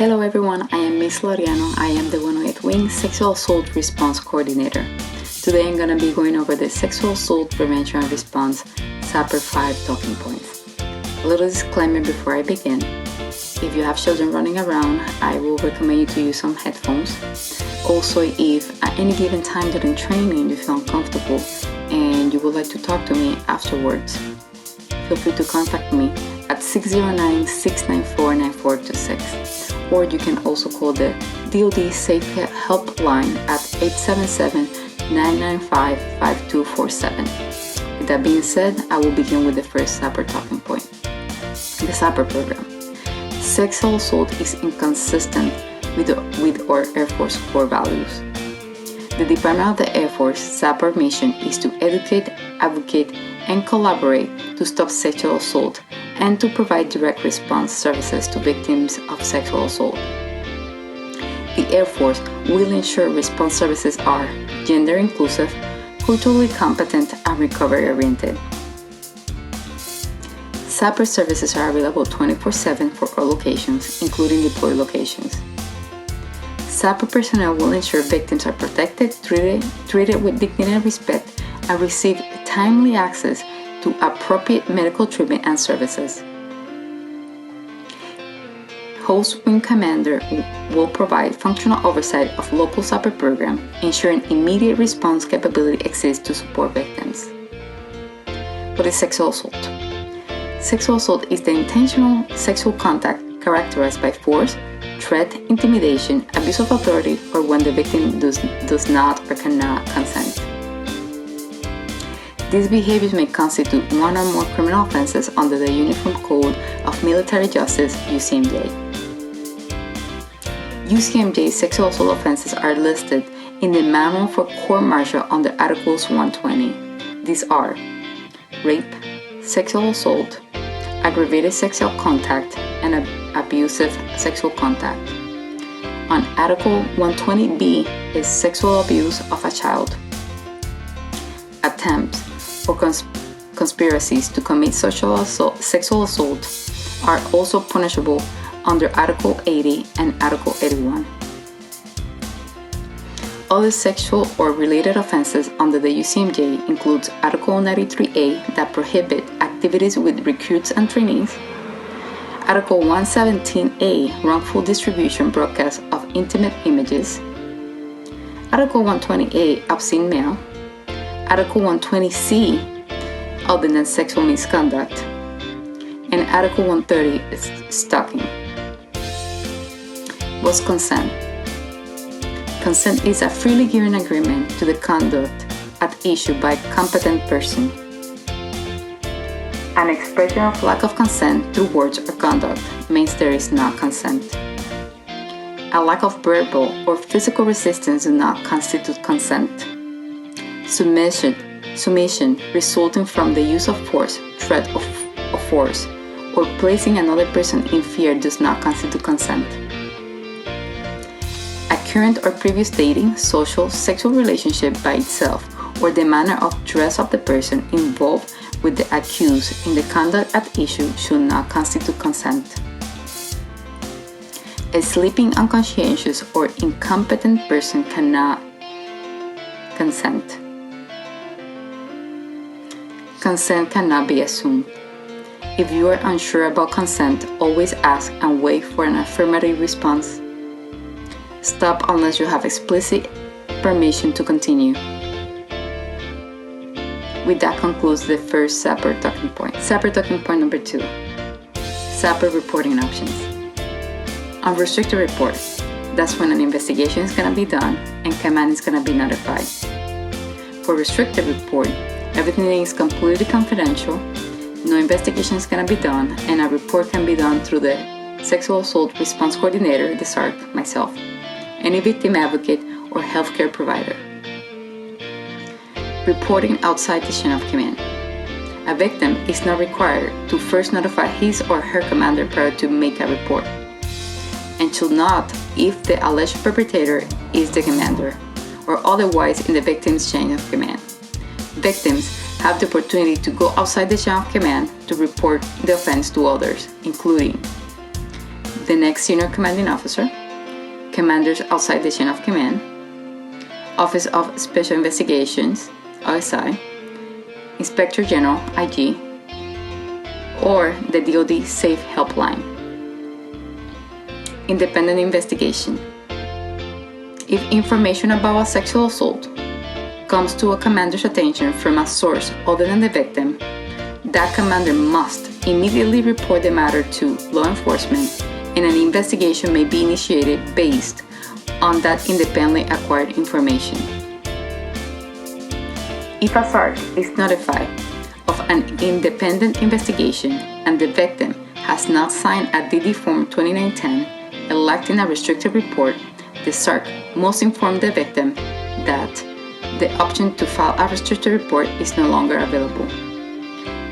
Hello everyone, I am Miss Loriano. I am the 108 Wing Sexual Assault Response Coordinator. Today I'm going to be going over the Sexual Assault Prevention and Response SAPR 5 talking points. A little disclaimer before I begin. If you have children running around, I will recommend you to use some headphones. Also, if at any given time during training you feel uncomfortable and you would like to talk to me afterwards, feel free to contact me at 609-694-9426. Or you can also call the DoD Safe Helpline at 877-995-5247. With that being said, I will begin with the first SAPR talking point. The SAPR program. Sexual assault is inconsistent with our Air Force core values. The Department of the Air Force SAPR mission is to educate, advocate, and collaborate to stop sexual assault and to provide direct response services to victims of sexual assault. The Air Force will ensure response services are gender inclusive, culturally competent, and recovery oriented. SAPR services are available 24/7 for all locations, including deployed locations. SAPR personnel will ensure victims are protected, treated with dignity and respect, and receive timely access to appropriate medical treatment and services. Host Wing Commander will provide functional oversight of local SAPR program, ensuring immediate response capability exists to support victims. What is sexual assault? Sexual assault is the intentional sexual contact characterized by force, threat, intimidation, abuse of authority, or when the victim does not or cannot consent. These behaviors may constitute one or more criminal offenses under the Uniform Code of Military Justice, UCMJ. UCMJ sexual assault offenses are listed in the Manual for Court-Martial under Articles 120. These are rape, sexual assault, aggravated sexual contact, and abusive sexual contact. On Article 120B is sexual abuse of a child. Attempts or conspiracies to commit sexual assault are also punishable under Article 80 and Article 81. Other sexual or related offenses under the UCMJ includes Article 93A that prohibit activities with recruits and trainees, Article 117A wrongful distribution broadcast of intimate images, Article 120A obscene mail, Article 120C ordinance sexual misconduct, and Article 130 is stalking. What's consent? Consent is a freely given agreement to the conduct at issue by a competent person. An expression of lack of consent through words or conduct means there is not consent. A lack of verbal or physical resistance does not constitute consent. Submission resulting from the use of force, threat of force, or placing another person in fear does not constitute consent. A current or previous dating, social, sexual relationship by itself, or the manner of dress of the person involved with the accused in the conduct at issue should not constitute consent. A sleeping, unconscientious, or incompetent person cannot consent. Consent cannot be assumed. If you are unsure about consent, always ask and wait for an affirmative response. Stop unless you have explicit permission to continue. With that concludes the first SAPR talking point. SAPR talking point number 2. SAPR reporting options. Unrestricted report. That's when an investigation is going to be done and command is going to be notified. For restricted report, everything is completely confidential, no investigation is going to be done, and a report can be done through the Sexual Assault Response Coordinator, the SARC, myself, any victim advocate, or healthcare provider. Reporting outside the chain of command. A victim is not required to first notify his or her commander prior to make a report, and should not if the alleged perpetrator is the commander, or otherwise in the victim's chain of command. Victims have the opportunity to go outside the chain of command to report the offense to others, including the next senior commanding officer, commanders outside the chain of command, Office of Special Investigations, OSI, Inspector General, IG, or the DoD SAFE Helpline. Independent investigation. If information about a sexual assault comes to a commander's attention from a source other than the victim, that commander must immediately report the matter to law enforcement, and an investigation may be initiated based on that independently acquired information. If a SARC is notified of an independent investigation and the victim has not signed a DD Form 2910 electing a restricted report, the SARC must inform the victim that the option to file a restricted report is no longer available.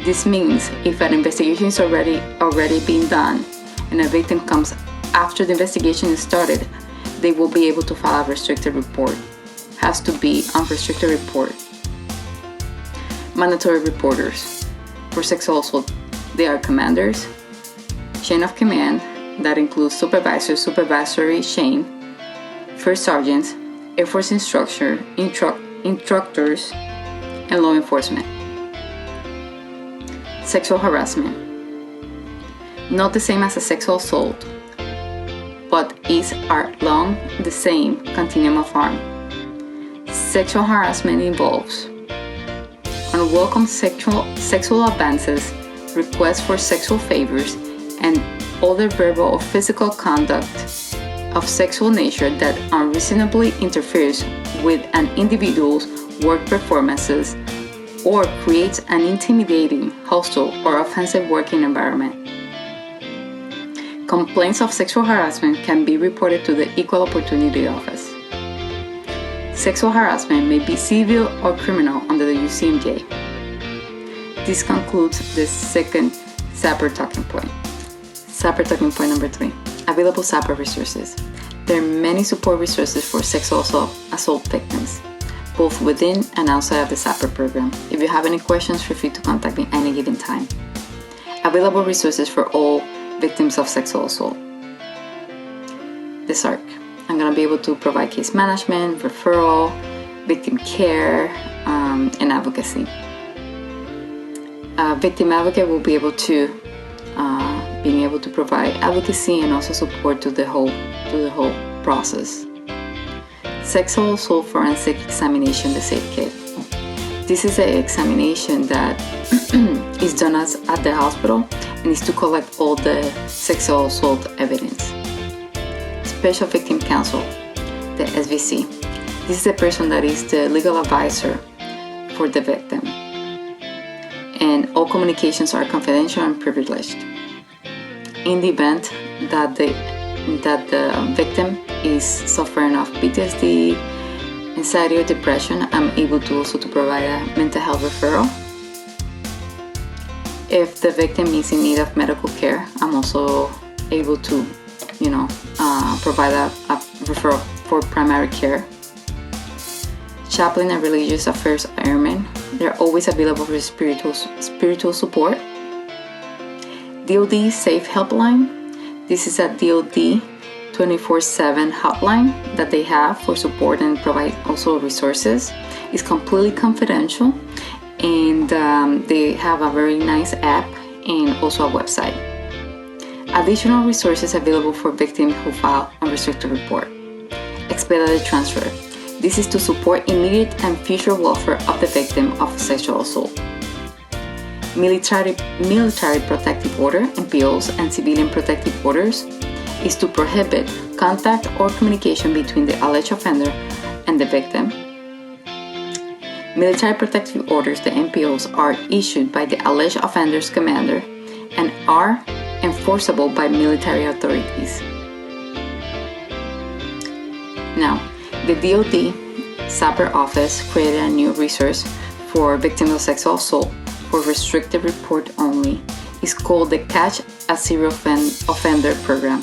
This means if an investigation is already being done and a victim comes after the investigation is started, they will be able to file a restricted report. Has to be on restricted report. Mandatory reporters. For sexual assault, they are commanders, chain of command, that includes supervisors, supervisory chain, first sergeants, Air Force instructors, and law enforcement. Sexual harassment. Not the same as a sexual assault, but is along the same continuum of harm. Sexual harassment involves unwelcome sexual advances, requests for sexual favors, and other verbal or physical conduct of sexual nature that unreasonably interferes with an individual's work performances or creates an intimidating, hostile, or offensive working environment. Complaints of sexual harassment can be reported to the Equal Opportunity Office. Sexual harassment may be civil or criminal under the UCMJ. This concludes the second SAPR talking point. SAPR talking point number 3. Available SAPR resources. There are many support resources for sexual assault victims, both within and outside of the SAPR program. If you have any questions, feel free to contact me any given time. Available resources for all victims of sexual assault. The SARC. I'm going to be able to provide case management, referral, victim care, and advocacy. Victim advocate will be able to being able to provide advocacy and also support to the whole process. Sexual assault forensic examination, the SAFE kit. This is an examination that is done at the hospital and is to collect all the sexual assault evidence. Special Victim Counsel, the SVC. This is the person that is the legal advisor for the victim. And all communications are confidential and privileged. In the event that the victim is suffering of PTSD, anxiety, or depression, I'm able to also provide a mental health referral. If the victim is in need of medical care, I'm also able to, provide a referral for primary care. Chaplain and religious affairs airmen, they're always available for spiritual support. DoD SAFE Helpline. This is a DoD 24/7 hotline that they have for support and provide also resources. It's completely confidential, and they have a very nice app and also a website. Additional resources available for victims who file unrestricted report. Expedited transfer. This is to support immediate and future welfare of the victim of sexual assault. Military protective order, MPOs, and civilian protective orders is to prohibit contact or communication between the alleged offender and the victim. Military protective orders, the MPOs, are issued by the alleged offender's commander and are enforceable by military authorities. Now, the DoD SAPR office created a new resource for victims of sexual assault for restricted report only. It's called the Catch a Serial Offender Program.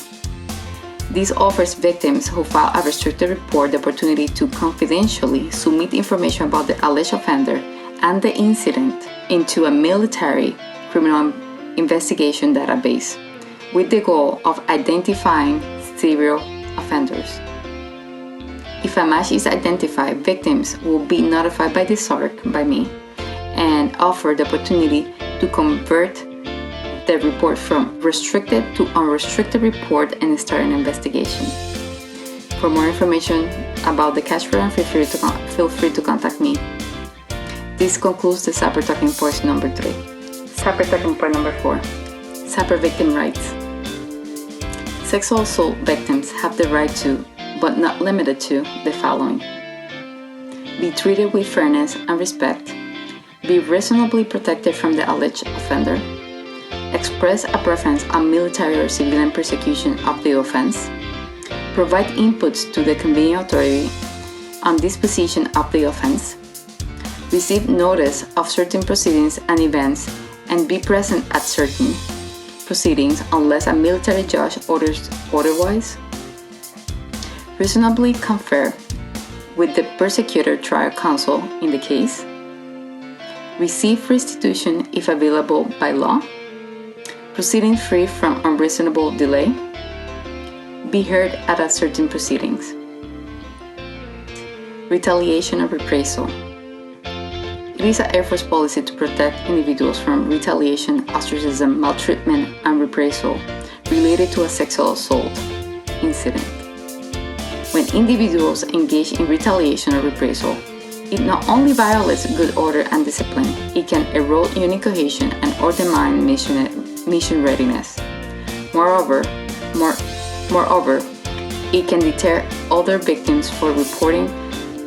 This offers victims who file a restricted report the opportunity to confidentially submit information about the alleged offender and the incident into a military criminal investigation database with the goal of identifying serial offenders. If a match is identified, victims will be notified by the SARC, by me, and offered the opportunity to convert the report from restricted to unrestricted report and start an investigation. For more information about the cash program, feel free to contact me. This concludes the SAPR Talking Points number 3. SAPR Talking Point number 4. SAPR Victim Rights. Sexual assault victims have the right to, but not limited to, the following: be treated with fairness and respect, be reasonably protected from the alleged offender, express a preference on military or civilian persecution of the offense, provide inputs to the convening authority on disposition of the offense, receive notice of certain proceedings and events, and be present at certain proceedings unless a military judge orders otherwise, reasonably confer with the persecutor trial counsel in the case, receive restitution if available by law, proceeding free from unreasonable delay, be heard at a certain proceedings. Retaliation or reprisal. It is an Air Force policy to protect individuals from retaliation, ostracism, maltreatment, and reprisal related to a sexual assault incident. When individuals engage in retaliation or reprisal, it not only violates good order and discipline, it can erode unit cohesion and undermine mission readiness. Moreover, it can deter other victims from reporting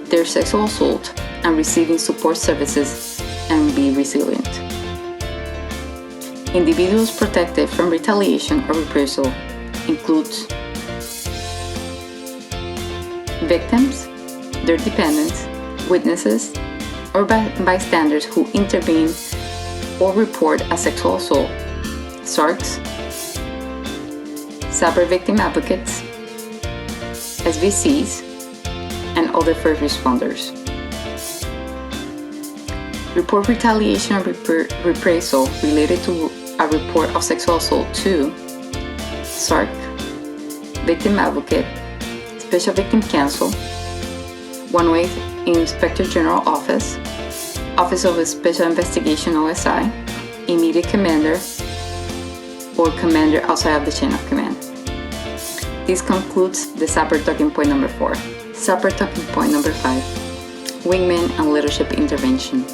their sexual assault and receiving support services and be resilient. Individuals protected from retaliation or reprisal includes victims, their dependents, witnesses, or bystanders who intervene or report a sexual assault, SARCs, SAPR victim advocates, SVCs, and other first responders. Report retaliation or reprisal related to a report of sexual assault to SARC, victim advocate, Special Victim Counsel, 108 Inspector General Office, Office of Special Investigation OSI, Immediate Commander, or Commander outside of the chain of command. This concludes the SAPR Talking Point number 4. SAPR Talking Point number 5. Wingman and Leadership Intervention.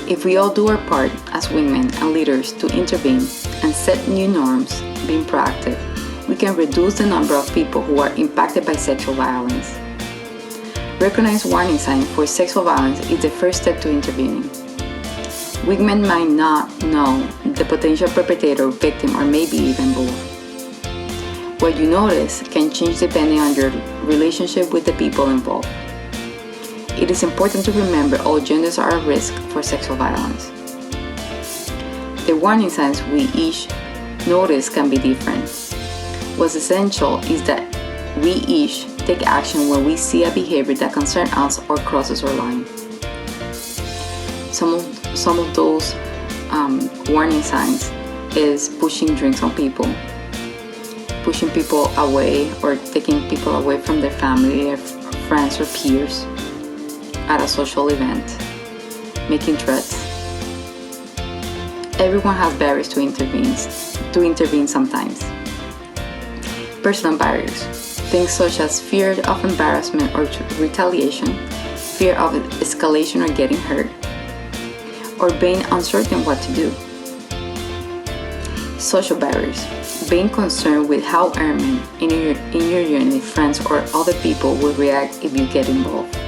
If we all do our part as wingmen and leaders to intervene and set new norms, being proactive, we can reduce the number of people who are impacted by sexual violence. Recognize warning signs for sexual violence is the first step to intervening. Wingmen might not know the potential perpetrator, victim, or maybe even both. What you notice can change depending on your relationship with the people involved. It is important to remember all genders are at risk for sexual violence. The warning signs we each notice can be different. What's essential is that we each take action when we see a behavior that concerns us or crosses our line. Some of those warning signs is pushing drinks on people, pushing people away or taking people away from their family, their friends or peers at a social event, making threats. Everyone has barriers to intervene sometimes. Personal barriers, things such as fear of embarrassment or retaliation, fear of escalation or getting hurt, or being uncertain what to do. Social barriers, being concerned with how airmen in your unit, friends, or other people will react if you get involved.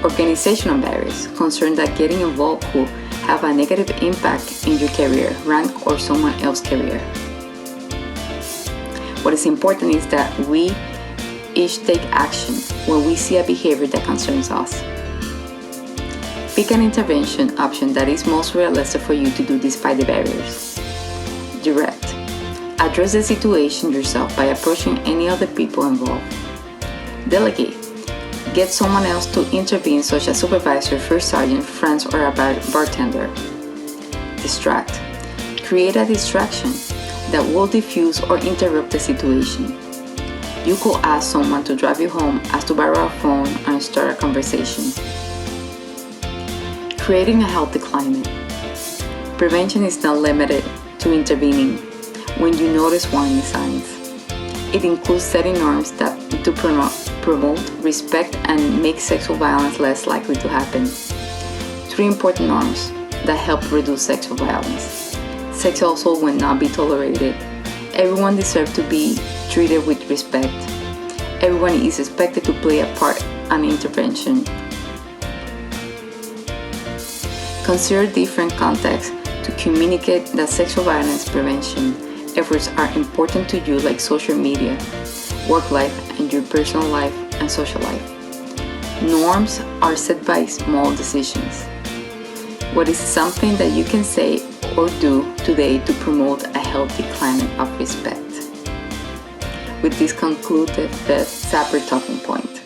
Organizational barriers, concerned that getting involved could have a negative impact in your career, rank, or someone else's career. What is important is that we each take action when we see a behavior that concerns us. Pick an intervention option that is most realistic for you to do despite the barriers. Direct. Address the situation yourself by approaching any other people involved. Delegate. Get someone else to intervene, such as supervisor, first sergeant, friends, or a bartender. Distract. Create a distraction that will diffuse or interrupt the situation. You could ask someone to drive you home, ask to borrow a phone, and start a conversation. Creating a healthy climate. Prevention is not limited to intervening when you notice warning signs. It includes setting norms that to promote respect and make sexual violence less likely to happen. 3 important norms that help reduce sexual violence. Sexual assault will not be tolerated. Everyone deserves to be treated with respect. Everyone is expected to play a part in intervention. Consider different contexts to communicate that sexual violence prevention efforts are important to you, like social media, work life, and your personal life and social life. Norms are set by small decisions. What is something that you can say or do today to promote a healthy climate of respect? With this conclude the SAPR talking point.